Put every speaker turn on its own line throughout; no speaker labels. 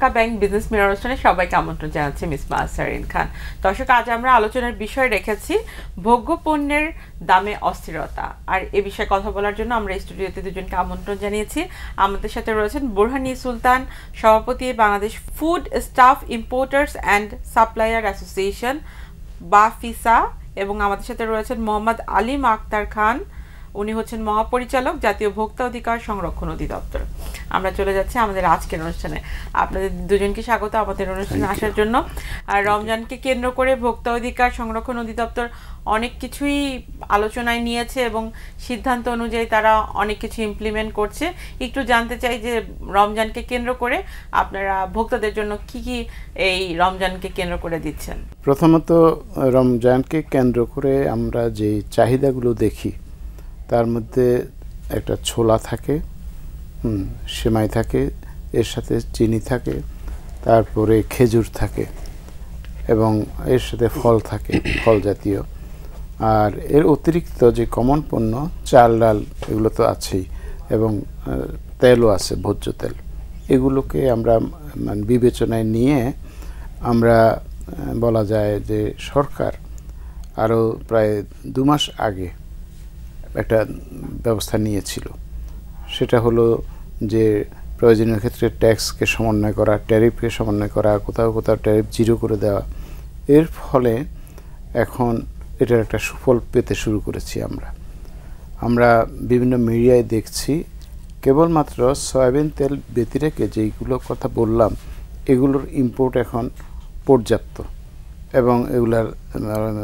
Dhaka bank business mirror অনুষ্ঠানে সবাইকে আমন্ত্রণ জানাচ্ছি মিসবা আসারিন খান। দর্শক, আজ আমরা আলোচনার বিষয় রেখেছি ভোগ্যপণ্যের দামে অস্থিরতা। আর এ বিষয়ে কথা বলার জন্য আমরা স্টুডিওতে দুজনকে আমন্ত্রণ জানিয়েছি। আমাদের সাথে রয়েছেন বোরহানি সুলতান, সভাপতি Bangladesh food staff importers and supplier association BAFISA, এবং আমাদের সাথে রয়েছেন মোহাম্মদ আলিম আক্তার খান, উনি হচ্ছেন মহাপরিচালক জাতীয় ভোক্তা অধিকার সংরক্ষণ অধিদপ্তর। আমরা চলে যাচ্ছি আমাদের আজকের অনুষ্ঠানে। আপনাদের দুজনকে স্বাগত আমাদের অনুষ্ঠানে আসার জন্য। আর রমজানকে কেন্দ্র করে ভোক্তা অধিকার সংরক্ষণ অধিদপ্তর অনেক কিছুই আলোচনায় নিয়েছে এবং সিদ্ধান্ত অনুযায়ী তারা অনেক কিছু ইমপ্লিমেন্ট করছে। একটু জানতে চাই যে রমজানকে কেন্দ্র করে আপনারা ভোক্তাদের জন্য কি কি এই রমজানকে কেন্দ্র করে দিচ্ছেন?
প্রথমত রমজানকে কেন্দ্র করে আমরা যে চাহিদাগুলো দেখি তার মধ্যে একটা ছোলা থাকে, সেমাই থাকে, এর সাথে চিনি থাকে, তারপরে খেজুর থাকে এবং এর সাথে ফল থাকে, ফল জাতীয়। আর এর অতিরিক্ত যে কমন পণ্য চাল ডাল এগুলো তো আছেই, এবং তেলও আছে, ভোজ্য তেল। এগুলোকে আমরা বিবেচনায় নিয়ে আমরা বলা যায় যে সরকার আরও প্রায় 2 মাস আগে একটা ব্যবস্থা নিয়েছিল। সেটা হলো যে প্রয়োজনীয় ক্ষেত্রে ট্যাক্সকে সমন্বয় করা, ট্যারিফকে সমন্বয় করা, কোথাও কোথাও ট্যারিফ জিরো করে দেওয়া। এর ফলে এখন এটার একটা সুফল পেতে শুরু করেছি আমরা বিভিন্ন মিডিয়ায় দেখছি কেবলমাত্র সয়াবিন তেল ব্যতি রেখে যেইগুলো কথা বললাম এগুলোর ইম্পোর্ট এখন পর্যাপ্ত, এবং এগুলার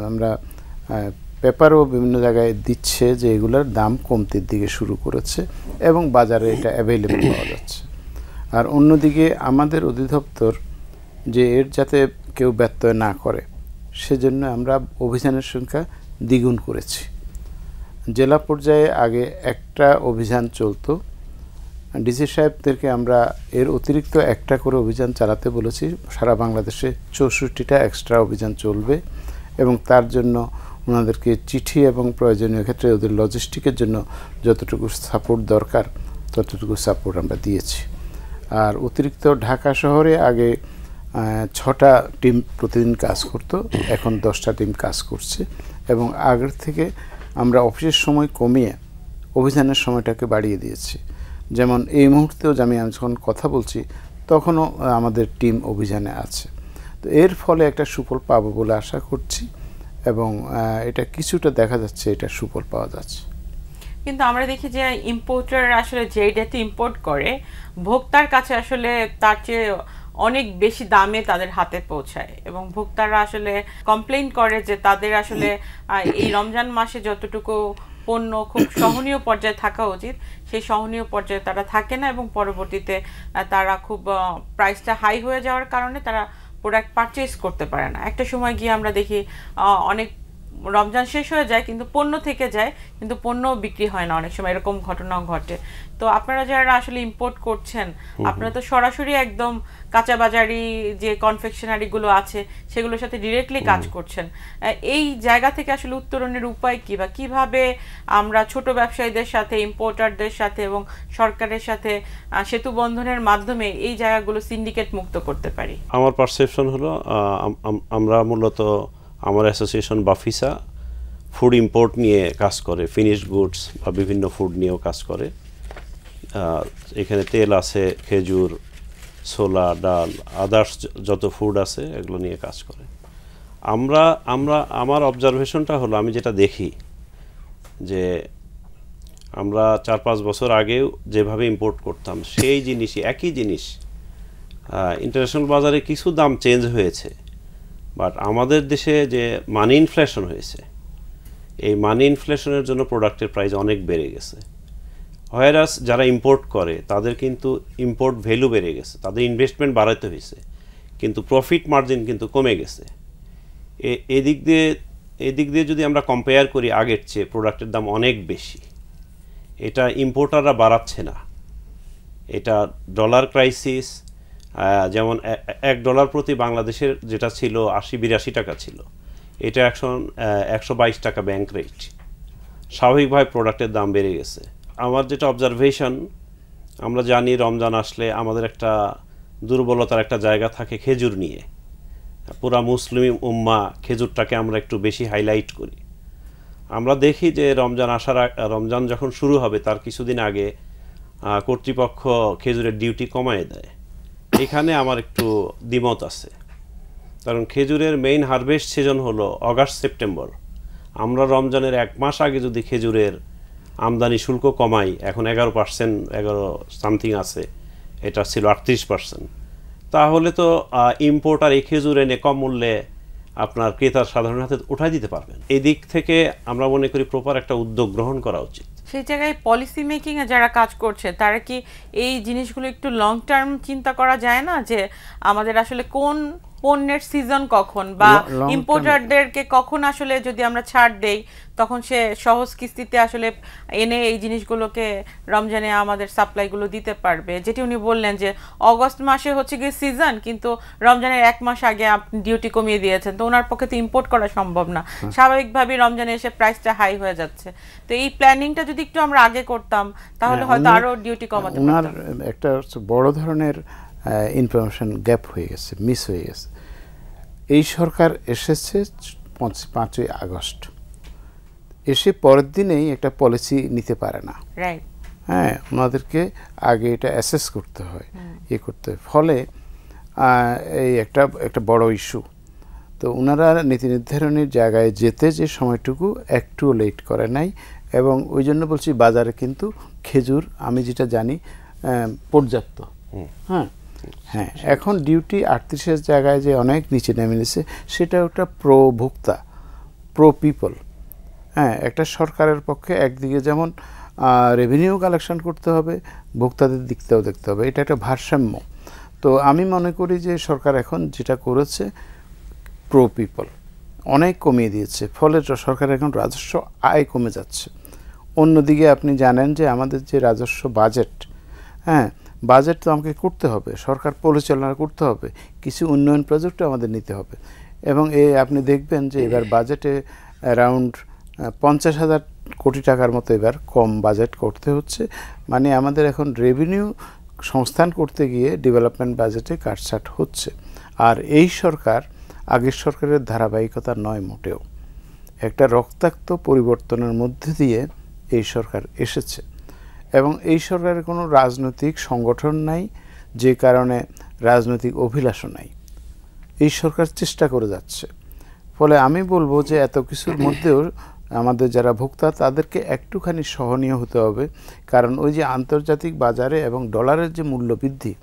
আমরা পেপারও বিভিন্ন জায়গায় দিচ্ছে যে এগুলোর দাম কমতির দিকে শুরু করেছে এবং বাজারে এটা অ্যাভেলেবল পাওয়া যাচ্ছে। আর অন্যদিকে আমাদের অধিদপ্তর যে এর যাতে কেউ ব্যত্যয় না করে সেজন্য আমরা অভিযানের সংখ্যা দ্বিগুণ করেছি। জেলা পর্যায়ে আগে একটা অভিযান চলতো, ডিসি সাহেবদেরকে আমরা এর অতিরিক্ত একটা করে অভিযান চালাতে বলেছি। সারা বাংলাদেশে 64টা এক্সট্রা অভিযান চলবে এবং তার জন্য ওনাদেরকে চিঠি এবং প্রয়োজনীয় ক্ষেত্রে ওদের লজিস্টিকের জন্য যতটুকু সাপোর্ট দরকার ততটুকু সাপোর্ট আমরা দিয়েছি। আর অতিরিক্ত ঢাকা শহরে আগে 6টা টিম প্রতিদিন কাজ করতো, এখন 10টা টিম কাজ করছে, এবং আগের থেকে আমরা অফিসের সময় কমিয়ে অভিযানের সময়টাকে বাড়িয়ে দিয়েছি। যেমন এই মুহূর্তেও আমি যখন কথা বলছি তখনও আমাদের টিম অভিযানে আছে। তো এর ফলে একটা সুফল পাবো বলে আশা করছি, এবং এটা কিছুটা দেখা যাচ্ছে এটা সুফল পাওয়া যাচ্ছে।
কিন্তু আমরা দেখি যে ইম্পোর্টার আসলে যেই ডেটে ইম্পোর্ট করে ভোক্তার কাছে আসলে তার চেয়ে অনেক বেশি দামে তাদের হাতে পৌঁছায়, এবং ভোক্তারা আসলে কমপ্লেইন করে যে তাদের আসলে এই রমজান মাসে যতটুকু পণ্য খুব সহনীয় পর্যায়ে থাকা উচিত সেই সহনীয় পর্যায়ে তারা থাকে না, এবং পরবর্তীতে তারা খুব প্রাইসটা হাই হয়ে যাওয়ার কারণে তারা প্রোডাক্ট পারচেজ করতে পারে না। একটা সময় গিয়ে আমরা দেখি অনেক রমজান শেষ হয়ে যায় কিন্তু পণ্য থেকে যায়, কিন্তু পণ্য বিক্রি হয় না, অনেক সময় এরকম ঘটনাও ঘটে। তো আপনারা যারা আসলে ইম্পোর্ট করছেন আপনারা তো সরাসরি একদম কাঁচা বাজারি যে কনফেকশনারিগুলো আছে সেগুলোর সাথে ডিরেক্টলি কাজ করছেন। এই জায়গা থেকে আসলে উত্তরণের উপায় কী, বা কীভাবে আমরা ছোট ব্যবসায়ীদের সাথে, ইম্পোর্টারদের সাথে এবং সরকারের সাথে সেতু বন্ধনের মাধ্যমে এই জায়গাগুলো সিন্ডিকেট মুক্ত করতে পারি?
আমার পারসেপশন হলো আমরা মূলত আমার অ্যাসোসিয়েশন বাফিসা ফুড ইম্পোর্ট নিয়ে কাজ করে, ফিনিশড গুডস বা বিভিন্ন ফুড নিয়েও কাজ করে। এখানে তেল আছে, খেজুর, ছোলা, ডাল, আদার্স যত ফুড আছে এগুলো নিয়ে কাজ করে। আমার অবজারভেশনটা হলো, আমি যেটা দেখি যে আমরা 4-5 বছর আগেও যেভাবে ইম্পোর্ট করতাম সেই জিনিসই, একই জিনিস ইন্টারন্যাশনাল বাজারে কিছু দাম চেঞ্জ হয়েছে, বাট আমাদের দেশে যে মানি ইনফ্লেশন হয়েছে এই মানি ইনফ্লেশনের জন্য প্রোডাক্টের প্রাইস অনেক বেড়ে গেছে। হোয়ারাস যারা ইম্পোর্ট করে তাদের কিন্তু ইম্পোর্ট ভ্যালু বেড়ে গেছে, তাদের ইনভেস্টমেন্ট বাড়াতে হয়েছে, কিন্তু প্রফিট মার্জিন কিন্তু কমে গেছে। এদিক দিয়ে যদি আমরা কম্পেয়ার করি আগের চেয়ে প্রোডাক্টের দাম অনেক বেশি। এটা ইম্পোর্টাররা বাড়াচ্ছে না, এটা ডলার ক্রাইসিস। যেমন $1 প্রতি বাংলাদেশের যেটা ছিল 80-82 টাকা ছিল, এটা এখন 122 টাকা ব্যাংক রেট। স্বাভাবিকভাবে প্রোডাক্টের দাম বেড়ে গেছে। আমার যেটা অবজারভেশন, আমরা জানি রমজান আসলে আমাদের একটা দুর্বলতার একটা জায়গা থাকে খেজুর নিয়ে। পুরা মুসলিম উম্মা খেজুরটাকে আমরা একটু বেশি হাইলাইট করি। আমরা দেখি যে রমজান যখন শুরু হবে তার কিছুদিন আগে কর্তৃপক্ষ খেজুরের ডিউটি কমায় দেয়। এখানে আমার একটু দ্বিমত আছে, কারণ খেজুরের মেইন হারভেস্ট সিজন হলো অগাস্ট সেপ্টেম্বর। আমরা রমজানের 1 মাস আগে যদি খেজুরের আমদানি শুল্ক কমাই, এখন 11%, 11 সামথিং আছে, এটা ছিল 38%, তাহলে তো ইম্পোর্টার এই খেজুর এনে কম মূল্যে আপনার ক্রেতার সাধারণ হাতে উঠাই দিতে পারবেন। এই দিক থেকে আমরা মনে করি প্রপার একটা উদ্যোগ গ্রহণ করা উচিত।
সেই জায়গায় পলিসি মেকিং এ যারা কাজ করছে তারা কি এই জিনিসগুলো একটু লং টার্ম চিন্তা করা যায় না, যে আমাদের আসলে কোন পণ্যের সিজন কখন, বা ইম্পোর্টারদেরকে কখন আসলে যদি আমরা ছাড় দেই তখন সে সহজ কিস্তিতে আসলে এনে এই জিনিসগুলোকে রমজানে আমাদের সাপ্লাইগুলো দিতে পারবে। যেটি উনি বললেন যে অগস্ট মাসে হচ্ছে গিয়ে সিজন, কিন্তু রমজানের 1 মাস আগে আপনি ডিউটি কমিয়ে দিয়েছেন, তো ওনার পক্ষে তো ইম্পোর্ট করা সম্ভব না। স্বাভাবিকভাবেই রমজানে এসে প্রাইসটা হাই হয়ে যাচ্ছে। তো এই প্ল্যানিংটা যদি একটু আমরা আগে করতাম তাহলে হয়তো আরো ডিউটি কমাতে পারতাম।
ওনার একটা বড় ধরনের ইনফরমেশন গ্যাপ হয়ে গেছে, মিস হয়ে গেছে। এই সরকার এসেছে 5ই আগস্ট, এসে পরের দিনেই একটা পলিসি নিতে পারে না।
রাইট।
হ্যাঁ, ওনাদেরকে আগে এটা অ্যাসেস করতে হয়, করতে হয়। ফলে এই একটা বড় ইস্যু। তো ওনারা নীতি নির্ধারণের জায়গায় যেতে যে সময়টুকু একটুও লেট করে নাই, এবং ওই জন্য বলছি বাজারে কিন্তু খেজুর আমি যেটা জানি পর্যাপ্ত। হ্যাঁ হ্যাঁ, এখন ডিউটি 38-এর জায়গায় যে অনেক নিচে নেমে নিয়েছে, সেটা একটা প্রো ভোক্তা, প্রো পিপল। হ্যাঁ, একটা সরকারের পক্ষে একদিকে যেমন রেভিনিউ কালেকশন করতে হবে, ভোক্তাদের দিকটাও দেখতে হবে, এটা একটা ভারসাম্য। তো আমি মনে করি যে সরকার এখন যেটা করেছে প্রো পিপল, অনেক কমিয়ে দিয়েছে, ফলে সরকার এখন রাজস্ব আয় কমে যাচ্ছে। অন্যদিকে আপনি জানেন যে আমাদের যে রাজস্ব বাজেট, হ্যাঁ, বাজেট তো আমাকে করতে হবে, সরকার পরিচালনা করতে হবে, কিছু উন্নয়ন প্রজেক্টও আমাদের নিতে হবে। এবং আপনি দেখবেন যে এবার বাজেটে অ্যারাউন্ড 50,000 কোটি টাকার মতো এবার কম বাজেট করতে হচ্ছে। মানে আমাদের এখন রেভিনিউ সংস্থান করতে গিয়ে ডেভেলপমেন্ট বাজেটে কাটছাট হচ্ছে। আর এই সরকার আগের সরকারের ধারাবাহিকতা নয় মোটেও, একটা রক্তাক্ত পরিবর্তনের মধ্যে দিয়ে এই সরকার এসেছে। এবং এই সরকারের কোনো রাজনৈতিক সংগঠন নাই, যে কারণে রাজনৈতিক অভিলাষও নাই। এই সরকার চেষ্টা করে যাচ্ছে। ফলে আমি বলবো যে এত কিছুর মধ্যেও আমাদের যারা ভোক্তা তাদেরকে একটুখানি সহনীয় হতে হবে, কারণ ওই যে আন্তর্জাতিক বাজারে এবং ডলারের যে মূল্য বৃদ্ধি,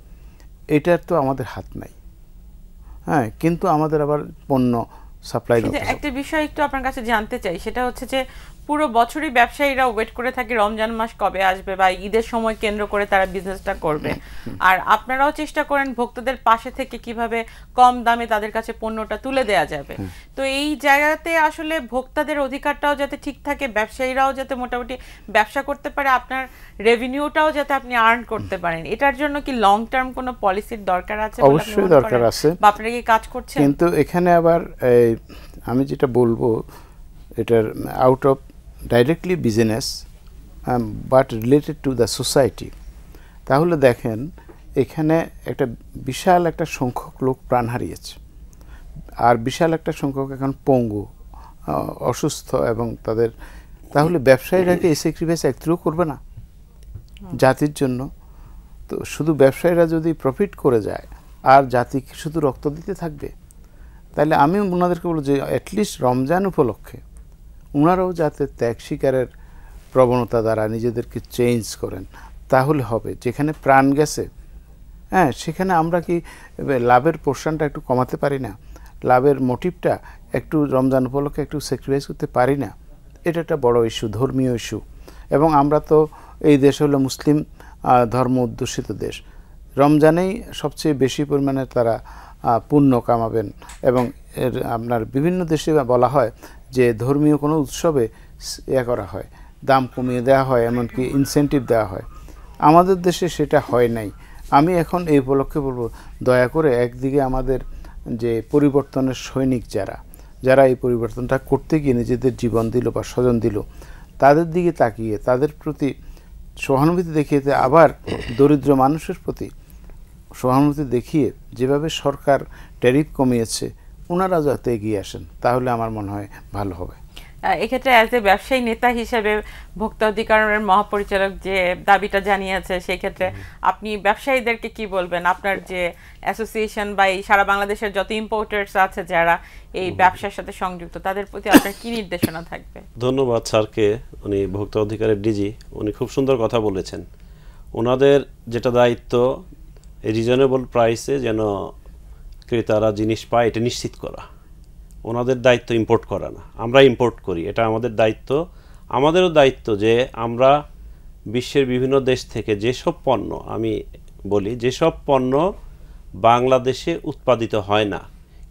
এটার তো আমাদের হাত নাই। হ্যাঁ, কিন্তু আমাদের আবার পণ্য সাপ্লাই করতে হবে।
একটা বিষয় একটু আপনার কাছে জানতে চাই, সেটা হচ্ছে যে পুরো বছরই ব্যবসায়ীরা ওয়েট করে থাকে রমজান মাস কবে আসবে বা ঈদের সময় কেন্দ্র করে তারা বিজনেসটা করবে, আর আপনারাও চেষ্টা করেন ভোক্তাদের পাশে থেকে কিভাবে কম দামে তাদের কাছে পণ্যটা তুলে দেয়া যাবে। তো এই জায়গাতে আসলে ভোক্তাদের অধিকারটাও যাতে ঠিক থাকে, ব্যবসায়ীরাও যাতে মোটামুটি ব্যবসা করতে পারে, আপনার রেভিনিউটাও যাতে আপনি আর্ন করতে পারেন, এটার জন্য কি লং টার্ম কোনো পলিসির দরকার আছে?
অবশ্যই দরকার আছে,
বা আপনারা কি কাজ করছেন?
কিন্তু এখানে আবার আমি যেটা বলবো, এটার out of directly business but related to the society, তাহলে দেখেন এখানে একটা বিশাল একটা সংখ্যক লোক প্রাণ হারিয়েছে, আর বিশাল একটা সংখ্যক এখন পঙ্গু, অসুস্থ, এবং তাদের, তাহলে ব্যবসায়ীরা কি এই স্যাক্রিফাইস একটুও করবে না জাতির জন্য? তো শুধু ব্যবসায়ীরা যদি প্রফিট করে যায় আর জাতি শুধু রক্ত দিতে থাকবে, তাহলে আমি ওনাদেরকে বলবো যে অ্যাটলিস্ট রমজান উপলক্ষে ওনারাও যাতে ত্যাগ স্বীকারের প্রবণতা দ্বারা নিজেদেরকে চেঞ্জ করেন, তাহলে হবে। যেখানে প্রাণ গেছে, হ্যাঁ, সেখানে আমরা কি লাভের পোর্শনটা একটু কমাতে পারি না? লাভের মোটিভটা একটু রমজান উপলক্ষে একটু স্যাক্রিফাইস করতে পারি না? এটা একটা বড় ইস্যু, ধর্মীয় ইস্যু। এবং আমরা তো এই দেশ হলো মুসলিম ধর্ম অধ্যুষিত দেশ, রমজানেই সবচেয়ে বেশি পরিমাণে তারা পুণ্য কামাবেন। এবং আপনার বিভিন্ন দেশে বলা হয় যে ধর্মীয় কোনো উৎসবে করা হয়, দাম কমিয়ে দেওয়া হয়, এমনকি ইনসেন্টিভ দেওয়া হয়। আমাদের দেশে সেটা হয় নাই। আমি এখন এই উপলক্ষে বলবো, দয়া করে একদিকে আমাদের যে পরিবর্তনের সৈনিক যারা এই পরিবর্তনটা করতে গিয়ে নিজেদের জীবন দিল বা স্বজন দিল, তাদের দিকে তাকিয়ে তাদের প্রতি সহানুভূতি দেখিয়ে, আবার দরিদ্র মানুষের প্রতি সহানুভূতি দেখিয়ে যেভাবে সরকার ট্যারিফ কমিয়েছে ওনারা যাতে এগিয়ে আসেন তাহলে আমার মনে হয় ভালো হবে।
এক্ষেত্রে অ্যাজ এ ব্যবসায়ী নেতা হিসেবে ভোক্তা অধিকারের মহাপরিচালক যে দাবিটা জানিয়েছে সেই ক্ষেত্রে আপনি ব্যবসায়ীদেরকে কি বলবেন? আপনার যে অ্যাসোসিয়েশন বা এই সারা বাংলাদেশের যত ইম্পোর্টার্স আছে যারা এই ব্যবসার সাথে সংযুক্ত তাদের প্রতি আপনার কি নির্দেশনা থাকবে?
ধন্যবাদ স্যারকে, উনি ভোক্তা অধিকারের ডিজি, উনি খুব সুন্দর কথা বলেছেন। ওনাদের যেটা দায়িত্ব রিজনেবল প্রাইসে যেন ক্রেতারা জিনিস পায় এটা নিশ্চিত করা। ওনাদের দায়িত্ব ইম্পোর্ট করা না, আমরা ইম্পোর্ট করি, এটা আমাদের দায়িত্ব। আমাদেরও দায়িত্ব যে আমরা বিশ্বের বিভিন্ন দেশ থেকে যেসব পণ্য, আমি বলি যেসব পণ্য বাংলাদেশে উৎপাদিত হয় না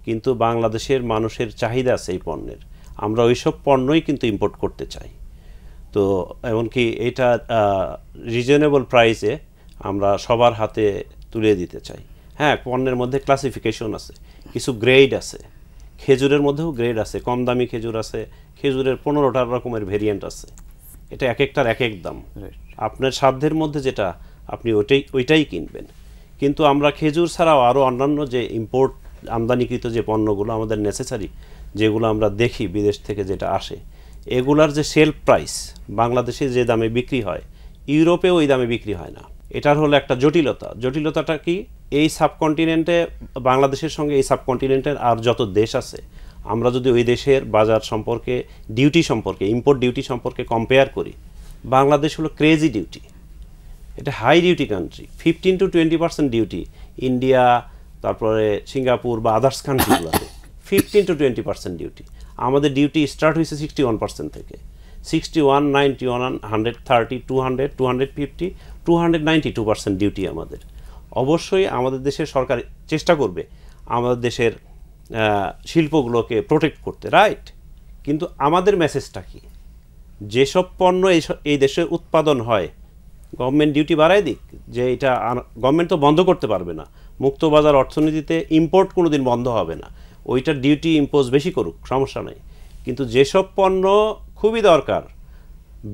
কিন্তু বাংলাদেশের মানুষের চাহিদা আছে এই পণ্যের, আমরা ওইসব পণ্যই কিন্তু ইম্পোর্ট করতে চাই। তো এমনকি এটা রিজনেবল প্রাইসে আমরা সবার হাতে তুলে দিতে চাই। হ্যাঁ, পণ্যের মধ্যে ক্লাসিফিকেশন আছে, কিছু গ্রেড আছে, খেজুরের মধ্যেও গ্রেড আছে, কম দামি খেজুর আছে, খেজুরের 15টা রকমের ভেরিয়েন্ট আছে, এটা এক একটার এক এক দাম। আপনার সাধ্যের মধ্যে যেটা আপনি ওইটাই কিনবেন। কিন্তু আমরা খেজুর ছাড়াও আরও অন্যান্য যে ইম্পোর্ট আমদানিকৃত যে পণ্যগুলো আমাদের নেসেসারি, যেগুলো আমরা দেখি বিদেশ থেকে যেটা আসে, এগুলার যে সেল প্রাইস বাংলাদেশে যে দামে বিক্রি হয় ইউরোপেও ওই দামে বিক্রি হয় না। এটার হলো একটা জটিলতা। জটিলতাটা কি? এই সাবকন্টিনেন্টে বাংলাদেশের সঙ্গে এই সাবকন্টিনেন্টের আর যত দেশ আছে, আমরা যদি ওই দেশের বাজার সম্পর্কে, ডিউটি সম্পর্কে, ইম্পোর্ট ডিউটি সম্পর্কে কম্পেয়ার করি, বাংলাদেশ হলো ক্রেজি ডিউটি, এটা high duty country, 15 to 20% duty. India, তারপরে সিঙ্গাপুর বা আদার্স কান্ট্রিগুলোতে 15 to 20% ডিউটি। আমাদের ডিউটি স্টার্ট হয়েছে 61% থেকে, 61, 91, 130, 200, 250, 292% ডিউটি আমাদের। অবশ্যই আমাদের দেশের সরকার চেষ্টা করবে আমাদের দেশের শিল্পগুলোকে প্রোটেক্ট করতে, রাইট? কিন্তু আমাদের মেসেজটা কি? যেসব পণ্য এই দেশে উৎপাদন হয় গভর্নমেন্ট ডিউটি বাড়ায় দিক, যে এটা গভর্নমেন্ট তো বন্ধ করতে পারবে না। মুক্তবাজার অর্থনীতিতে ইম্পোর্ট কোনোদিন বন্ধ হবে না, ওইটার ডিউটি ইম্পোজ বেশি করুক, সমস্যা নেই। কিন্তু যেসব পণ্য খুবই দরকার,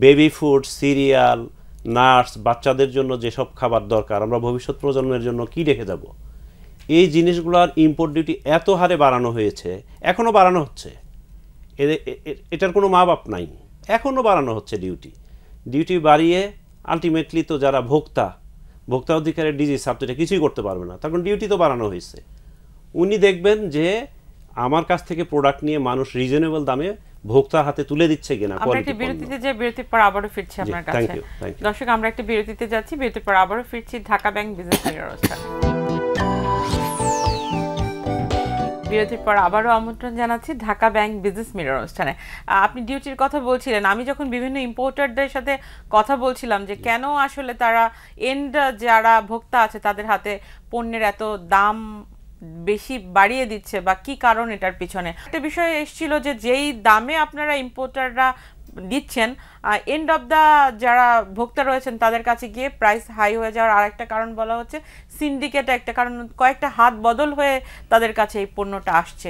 বেবি ফুড, সিরিয়াল, নাটস, বাচ্চাদের জন্য যেসব খাবার দরকার, আমরা ভবিষ্যৎ প্রজন্মের জন্য কি রেখে যাব, এই জিনিসগুলোর ইম্পোর্ট ডিউটি এত হারে বাড়ানো হয়েছে, এখনও বাড়ানো হচ্ছে। এটার কোনো মা বাপ নাই, এখনও বাড়ানো হচ্ছে ডিউটি বাড়িয়ে আলটিমেটলি তো যারা ভোক্তা অধিকারের ডিজি সাহেব তো এটা কিছুই করতে পারবে না, তখন ডিউটি তো বাড়ানো হয়েছে। উনি দেখবেন যে আমার কাছ থেকে প্রোডাক্ট নিয়ে মানুষ রিজনেবল দামে ভোক্তার হাতে তুলে দিচ্ছে কিনা।
আমরা একটা বিরতিতে যে বিরতির পর আবারও ফিরছি আপনার কাছে। দর্শক, আমরা একটা বিরতিতে যাচ্ছি, বিরতির পর আবারও ফিরছি ঢাকা ব্যাংক বিজনেস মিরর অনুষ্ঠানে। বিরতির পর আবারও আমন্ত্রণ জানাচ্ছি ঢাকা ব্যাংক বিজনেস মিরর অনুষ্ঠানে। আপনি ডিউটির কথা বলছিলেন, আমি যখন বিভিন্ন ইম্পোর্টারদের সাথে কথা বলছিলাম যে কেন আসলে তারা এন্ড যারা ভোক্তা আছে তাদের হাতে পণ্যের এত দাম বেশি বাড়িয়ে দিচ্ছে বা কি কারণ এটার পিছনে, একটা বিষয় এসেছিল যে যেই দামে আপনারা ইম্পোর্টাররা দিচ্ছেন, এন্ড অফ দা যারা ভোক্তা রয়েছেন তাদের কাছে গিয়ে প্রাইস হাই হয়ে যাওয়ার আরেকটা কারণ বলা হচ্ছে সিন্ডিকেট, একটা কারণ, কয়েকটা হাত বদল হয়ে তাদের কাছে এই পণ্যটা আসছে।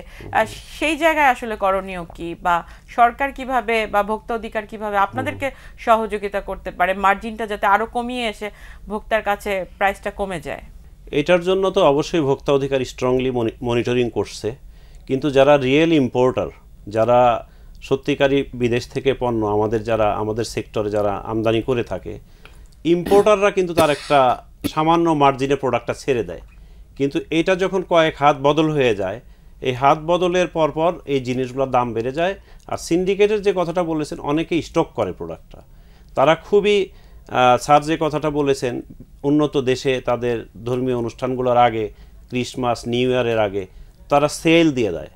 সেই জায়গায় আসলে করণীয় কি, বা সরকার কিভাবে বা ভোক্তা অধিকার কিভাবে আপনাদেরকে সহযোগিতা করতে পারে মার্জিনটা যাতে আরো কমিয়ে এসে ভোক্তার কাছে প্রাইসটা কমে যায়?
এটার জন্য তো অবশ্যই ভোক্তা অধিকার স্ট্রংলি মনিটরিং করছে, কিন্তু যারা রিয়েল ইম্পোর্টার, যারা সত্যিকারী বিদেশ থেকে পণ্য আমাদের সেক্টরে যারা আমদানি করে থাকে, ইম্পোর্টাররা কিন্তু তার একটা সামান্য মার্জিনে প্রোডাক্টটা ছেড়ে দেয়। কিন্তু এটা যখন কয়েক হাত বদল হয়ে যায়, এই হাত বদলের পরপর এই জিনিসগুলোর দাম বেড়ে যায়। আর সিন্ডিকেটের যে কথাটা বলেছেন, অনেকেই স্টক করে প্রোডাক্টটা, তারা খুবই স্যার যে কথাটা বলেছেন, উন্নত দেশে তাদের ধর্মীয় অনুষ্ঠানগুলোর আগে, ক্রিসমাস, নিউ ইয়ারের আগে তারা সেল দিয়ে দেয়,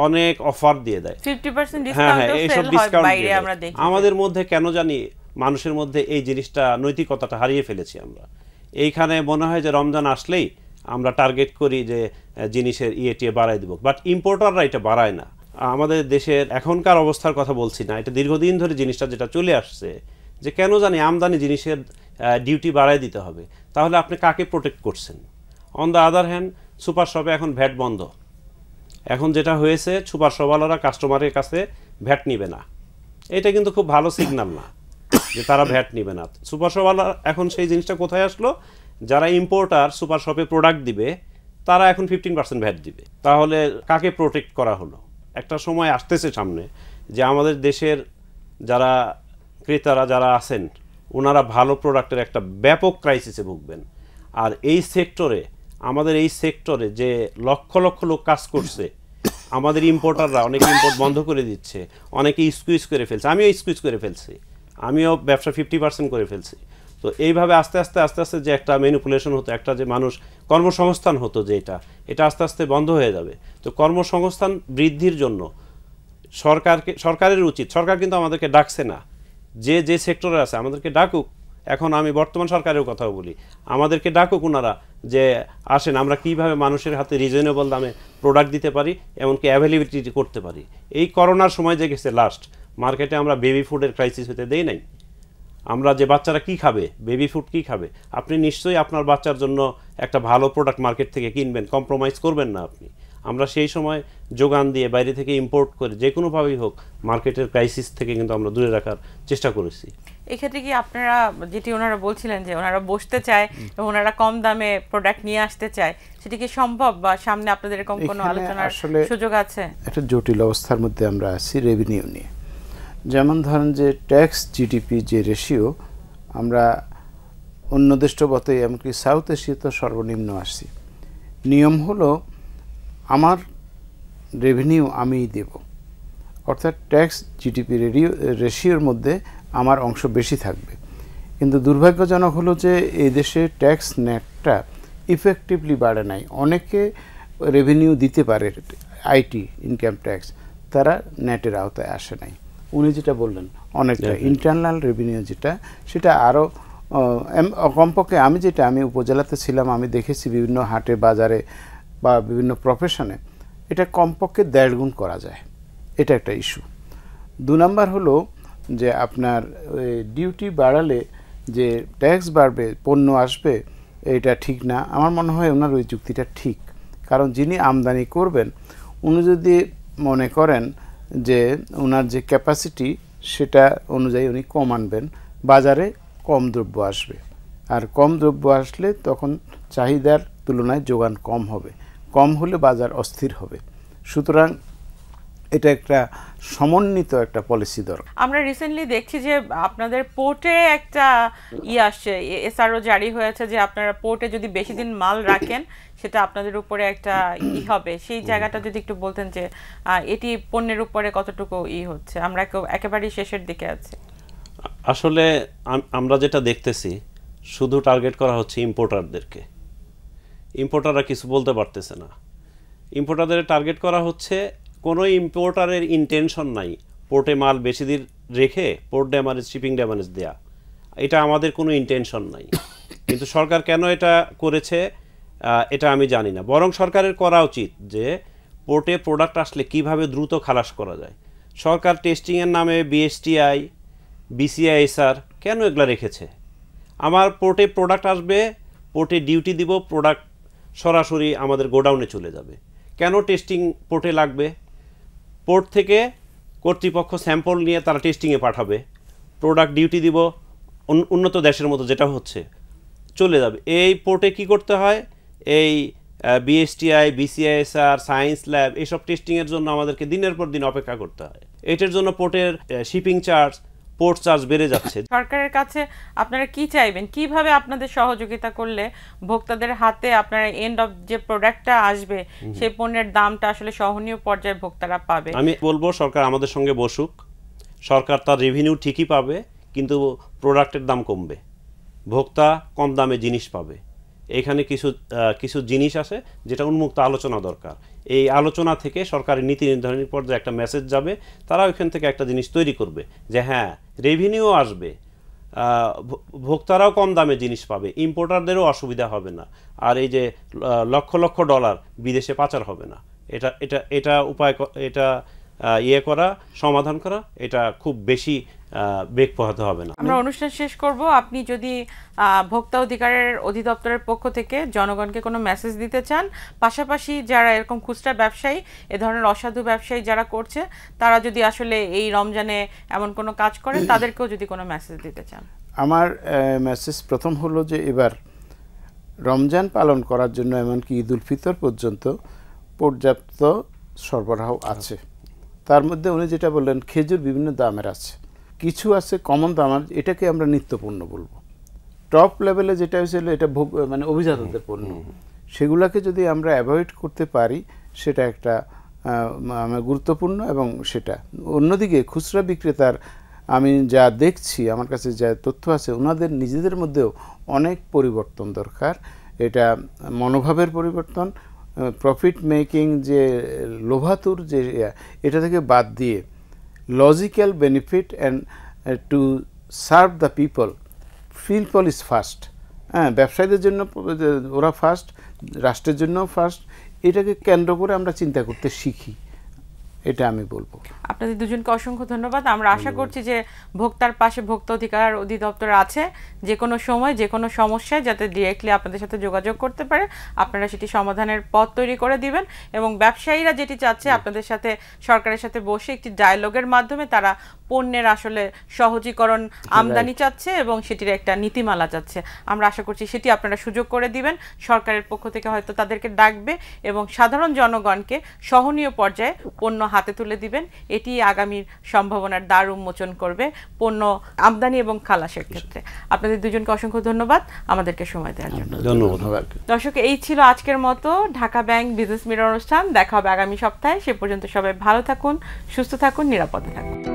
অনেক অফার দিয়ে দেয়,
50%
হ্যাঁ হ্যাঁ, এইসব ডিসকাউন্ট। আমাদের মধ্যে কেন জানি মানুষের মধ্যে এই জিনিসটা, নৈতিকতাটা হারিয়ে ফেলেছি আমরা। এইখানে মনে হয় যে রমজান আসলেই আমরা টার্গেট করি যে জিনিসের ইয়েটিয়ে বাড়াই দিব, বাট ইম্পোর্টাররা এটা বাড়ায় না। আমাদের দেশের এখনকার অবস্থার কথা বলছি না, এটা দীর্ঘদিন ধরে জিনিসটা যেটা চলে আসছে, যে কেন জানি আমদানি জিনিসের ডিউটি বাড়ায় দিতে হবে। তাহলে আপনি কাকে প্রোটেক্ট করছেন? On the other hand, super শপে এখন ভ্যাট বন্ধ। এখন যেটা হয়েছে, সুপার শপওয়ালারা কাস্টমারের কাছে ভ্যাট নিবে না, এটা কিন্তু খুব ভালো সিগন্যাল না যে তারা ভ্যাট নিবে না। সুপার শপওয়ালা এখন সেই জিনিসটা কোথায় আসলো, যারা ইম্পোর্টার সুপার শপে প্রোডাক্ট দিবে তারা এখন 15% ভ্যাট দিবে। তাহলে কাকে প্রোটেক্ট করা হলো? একটা সময় আসতেছে সামনে যে আমাদের দেশের যারা ক্রেতারা যারা আছেন ওনারা ভালো প্রোডাক্টের একটা ব্যাপক ক্রাইসিসে ভুগবেন। আর এই সেক্টরে আমাদের এই সেক্টরে যে লক্ষ লক্ষ লোক কাজ করছে, আমাদের ইম্পোর্টাররা অনেকে ইম্পোর্ট বন্ধ করে দিচ্ছে, অনেকে স্কুইজ করে ফেলছে, আমিও স্কুইজ করে ফেলছি, আমিও ব্যবসা 50% করে ফেলছি। তো এইভাবে আস্তে আস্তে যে একটা ম্যানিপুলেশন হতো, একটা যে মানুষ কর্মসংস্থান হতো, যে এটা আস্তে আস্তে বন্ধ হয়ে যাবে। তো কর্মসংস্থান বৃদ্ধির জন্য সরকারের উচিত, সরকার কিন্তু আমাদেরকে ডাকছে না, যে সেক্টরে আছে আমাদেরকে ডাকুক। এখন আমি বর্তমান সরকারের কথা বলি, আমাদেরকে ডাকুক ওনারা, যে আসেন আমরা কিভাবে মানুষের হাতে রিজনেবল দামে প্রোডাক্ট দিতে পারি, এমনকি অ্যাভেলেবিলিটি করতে পারি। এই করোনার সময় যে গেছে লাস্ট মার্কেটে আমরা বেবি ফুডের ক্রাইসিস হতে দেই নাই। আমরা যে বাচ্চারা কি খাবে, বেবি ফুড কি খাবে, আপনি নিশ্চয়ই আপনার বাচ্চার জন্য একটা ভালো প্রোডাক্ট মার্কেট থেকে কিনবেন, কম্প্রোমাইজ করবেন না আপনি। আমরা সেই সময় যোগান দিয়ে বাইরে থেকে ইম্পোর্ট করে যে কোনোভাবেই হোক মার্কেটের ক্রাইসিস থেকে কিন্তু আমরা দূরে রাখার চেষ্টা করেছি।
এক্ষেত্রে কি আপনারা যেটি ওনারা বলছিলেন যে ওনারা বসতে চায় এবং ওনারা কম দামে প্রোডাক্ট নিয়ে আসতে চায়, সেটি কি সম্ভব, বা সামনে আপনাদের এরকম কোনো আলোচনার সুযোগ আছে?
একটা জটিল অবস্থার মধ্যে আমরা আছি রেভিনিউ নিয়ে। যেমন ধরেন যে ট্যাক্স জিডিপি যে রেশিও, আমরা অন্য দেশবতে এমনকি সাউথ এশিয়াতে সর্বনিম্ন আসছি। নিয়ম হলো আমার রেভিনিউ আমিই দেব, অর্থাৎ ট্যাক্স জিডিপি রেশিওর মধ্যে আমার অংশ বেশি থাকবে। কিন্তু দুর্ভাগ্যজনক হলো যে এই দেশে ট্যাক্স নেটটা ইফেক্টিভলি বাড়ে নাই। অনেকে রেভিনিউ দিতে পারে আইটি ইনকাম ট্যাক্স, তারা নেটের আওতায় আসে নাই। উনি যেটা বললেন অনেকটা ইন্টারনাল রেভিনিউ যেটা, সেটা আরও কমপক্ষে আমি উপজেলাতে ছিলাম, আমি দেখেছি বিভিন্ন হাটে বাজারে বা বিভিন্ন প্রফেশনে এটা কমপক্ষে 1.5 গুণ করা যায়। এটা একটা ইস্যু। 2 নাম্বার হলো যে আপনার ডিউটি বাড়ালে যে ট্যাক্স বাড়বে, পণ্য আসবে, এটা ঠিক না। আমার মনে হয় ওনার ওই যুক্তিটা ঠিক, কারণ যিনি আমদানি করবেন উনি যদি মনে করেন যে ওনার যে ক্যাপাসিটি সেটা অনুযায়ী উনি কম আনবেন, বাজারে কম দ্রব্য আসবে, আর কম দ্রব্য আসলে তখন চাহিদার তুলনায় যোগান কম হবে, কম হলে বাজার অস্থির হবে। সুতরাং এটা একটা সমন্বিত একটা পলিসি দরকার।
আমরা রিসেন্টলি দেখছি যে আপনাদের পোর্টে একটা আসছে, এসআরও জারি হয়েছে যে আপনারা পোর্টে যদি বেশি দিন মাল রাখেন সেটা আপনাদের উপরে একটা হবে। সেই জায়গাটা যদি একটু বলতেন যে এটি পণ্যের উপরে কতটুকু হচ্ছে, আমরা একেবারেই শেষের দিকে আছি।
আসলে আমরা যেটা দেখতেছি শুধু টার্গেট করা হচ্ছে ইম্পোর্টারদেরকে। ইম্পোর্টাররা কিছু বলতে পারতেছে না। ইম্পোর্টারদের টার্গেট করা হচ্ছে, কোনো ইম্পোর্টারের ইন্টেনশন নাই পোর্টে মাল বেশি দিন রেখে পোর্ট ড্যামারেজ, শিপিং ড্যামারেজ দেয়া, এটা আমাদের কোনো ইন্টেনশন নাই। কিন্তু সরকার কেন এটা করেছে এটা আমি জানি না। বরং সরকারের করা উচিত যে পোর্টে প্রোডাক্ট আসলে কিভাবে দ্রুত খালাস করা যায়। সরকার টেস্টিংয়ের নামে বিএসটিআই, বিসিআইএসআর কেন এগুলো রেখেছে? আমার পোর্টে প্রোডাক্ট আসবে, পোর্টে ডিউটি দিব, প্রোডাক্ট সরাসরি আমাদের গোডাউনে চলে যাবে। কেন টেস্টিং পোর্টে লাগবে? পোর্ট থেকে কর্তৃপক্ষ স্যাম্পল নিয়ে তারা টেস্টিংয়ে পাঠাবে, প্রোডাক্ট ডিউটি দিব, উন্নত দেশের মতো যেটা হচ্ছে চলে যাবে। এই পোর্টে কি করতে হয়? এই বিএসটিআই, বিসিআইএসআর, সায়েন্স ল্যাব এইসব টেস্টিংয়ের জন্য আমাদেরকে দিনের পর দিন অপেক্ষা করতে হয়। এটার জন্য পোর্টের শিপিং চার্জ, পোর্ট চার্জ বেড়ে যাচ্ছে।
সরকারের কাছে আপনারা কি চাইবেন, কিভাবে আপনাদের সহযোগিতা করলে ভোক্তাদের হাতে আপনারা এন্ড অফ যে প্রোডাক্টটা আসবে সেই পণ্যের দামটা আসলে সহনীয় পর্যায়ে ভোক্তারা পাবে?
আমি বলবো সরকার আমাদের সঙ্গে বসুক। সরকার তার রেভিনিউ ঠিকই পাবে, কিন্তু প্রোডাক্টের দাম কমবে, ভোক্তা কম দামে জিনিস পাবে। এখানে কিছু জিনিস আছে যেটা উন্মুক্ত আলোচনা দরকার। এই আলোচনা থেকে সরকারের নীতি নির্ধারণী পর্যায়ে একটা মেসেজ যাবে, তারা ওইখান থেকে একটা জিনিস তৈরি করবে যে হ্যাঁ রেভিনিউ আসবে, ভোক্তারাও কম দামে জিনিস পাবে, ইম্পোর্টারদেরও অসুবিধা হবে না, আর এই যে লক্ষ লক্ষ ডলার বিদেশে পাচার হবে না। এটা উপায়, এটা করা, সমাধান করা, এটা খুব বেশি বেগ পোহাতে হবে না।
আমরা অনুষ্ঠান শেষ করব। আপনি যদি ভোক্তা অধিকারের অধিদপ্তরের পক্ষ থেকে জনগণকে কোনো মেসেজ দিতে চান, পাশাপাশি যারা এরকম খুচরা ব্যবসায়ী, এ ধরনের অসাধু ব্যবসায়ী যারা করছে, তারা যদি আসলে এই রমজানে এমন কোনো কাজ করে, তাদেরকেও যদি কোনো মেসেজ দিতে চান।
আমার মেসেজ প্রথম হলো যে এবার রমজান পালন করার জন্য এমনকি ঈদ উল ফিতর পর্যন্ত পর্যাপ্ত সরবরাহ আছে। তার মধ্যে উনি যেটা বললেন, খেজুর বিভিন্ন দামের আছে, কিছু আছে কমন দামের, এটাকে আমরা নিত্যপণ্য বলবো। টপ লেভেলে যেটা হয়েছিল এটা মানে অভিজাতদের পণ্য, সেগুলোকে যদি আমরা অ্যাভয়েড করতে পারি সেটা একটা গুরুত্বপূর্ণ। এবং সেটা অন্যদিকে খুচরা বিক্রেতার আমি যা দেখছি, আমার কাছে যা তথ্য আছে, ওনাদের নিজেদের মধ্যেও অনেক পরিবর্তন দরকার। এটা মনোভাবের পরিবর্তন, প্রফিট মেকিং যে লোভাতুর যে এটা থেকে বাদ দিয়ে logical benefit and to serve the people, people is first. হ্যাঁ, ব্যবসায়ীদের জন্য ওরা ফার্স্ট, রাষ্ট্রের জন্য ফার্স্ট, এটাকে কেন্দ্র করে আমরা চিন্তা করতে শিখি, এটা আমি বলবো।
আপনাদের দুজনকে অসংখ্য ধন্যবাদ। আমরা আশা করছি যে ভোক্তার পাশে ভোক্তা অধিকার অধিদপ্তর আছে, যে কোনো সময় যে কোনো সমস্যায় যাতে ডিরেক্টলি আপনাদের সাথে যোগাযোগ করতে পারে, আপনারা সেটি সমাধানের পথ তৈরি করে দিবেন। এবং ব্যবসায়ীরা যেটি চাচ্ছে, আপনাদের সাথে সরকারের সাথে বসে একটি ডায়ালগের মাধ্যমে তারা পণ্যের আসলে সহজীকরণ আমদানি চাচ্ছে এবং সেটির একটা নীতিমালা চাচ্ছে। আমরা আশা করছি সেটি আপনারা সুযোগ করে দিবেন। সরকারের পক্ষ থেকে হয়তো তাদেরকে ডাকবে এবং সাধারণ জনগণকে সহনীয় পর্যায়ে পণ্য হাতে তুলে দিবেন। এটি আগামীর সম্ভাবনার দ্বার উন্মোচন করবে পণ্য আমদানি এবং খালাসের ক্ষেত্রে। আপনাদের দুজনকে অসংখ্য ধন্যবাদ আমাদেরকে সময় দেওয়ার জন্য।
ধন্যবাদ
দর্শক, এই ছিল আজকের মতো ঢাকা ব্যাংক বিজনেস মিরর অনুষ্ঠান। দেখা হবে আগামী সপ্তাহে। সে পর্যন্ত সবাই ভালো থাকুন, সুস্থ থাকুন, নিরাপদে থাকুন।